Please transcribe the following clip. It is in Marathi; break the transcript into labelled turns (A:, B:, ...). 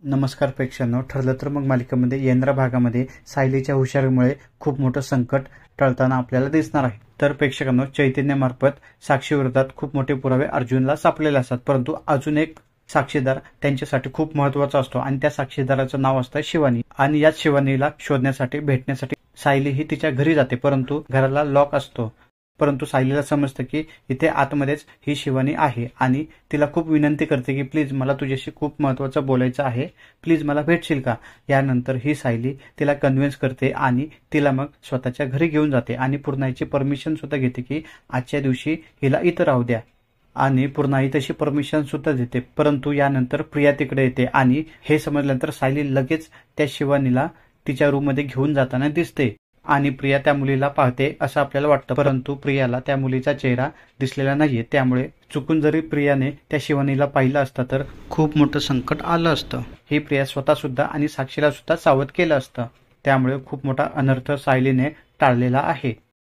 A: नमस्कार प्रेक्षकांनो, ठरलं तर मग मालिकेमध्ये येणाऱ्या भागामध्ये सायलीच्या हुशारीमुळे खूप मोठं संकट टळताना आपल्याला दिसणार आहे। तर प्रेक्षकांनो, चैतन्यामार्फत साक्षीविरोधात खूप मोठे पुरावे अर्जुनला सापडलेले असतात, परंतु अजून एक साक्षीदार त्यांच्यासाठी खूप महत्त्वाचा असतो आणि त्या साक्षीदाराचं नाव असतं शिवानी। आणि याच शिवानीला शोधण्यासाठी भेटण्यासाठी सायली ही तिच्या घरी जाते, परंतु घराला लॉक असतो। परंतु सायलीला समजतं की इथे आतमध्येच ही शिवानी आहे आणि तिला खूप विनंती करते की प्लीज मला तुझ्याशी खूप महत्त्वाचं बोलायचं आहे, प्लीज मला भेटशील का। यानंतर ही सायली तिला कन्व्हिन्स करते आणि तिला मग स्वतःच्या घरी घेऊन जाते आणि पूर्णाईची परमिशन सुद्धा घेते की आजच्या दिवशी हिला इथं राहू द्या आणि पूर्णाई तशी परमिशन सुद्धा देते। परंतु यानंतर प्रिया तिकडे येते आणि हे समजल्यानंतर सायली लगेच त्या शिवानीला तिच्या रूममध्ये घेऊन जाताना दिसते आणि प्रिया त्या मुलीला पाहते असं आपल्याला वाटतं, परंतु प्रियाला त्या मुलीचा चेहरा दिसलेला नाहीये। त्यामुळे चुकून जरी प्रियाने त्या शिवानीला पाहिलं असतं तर खूप मोठं संकट आलं असतं। ही प्रिया स्वतः सुद्धा आणि साक्षीला सुद्धा सावध केलं असतं, त्यामुळे खूप मोठा अनर्थ सायलीने टाळलेला आहे।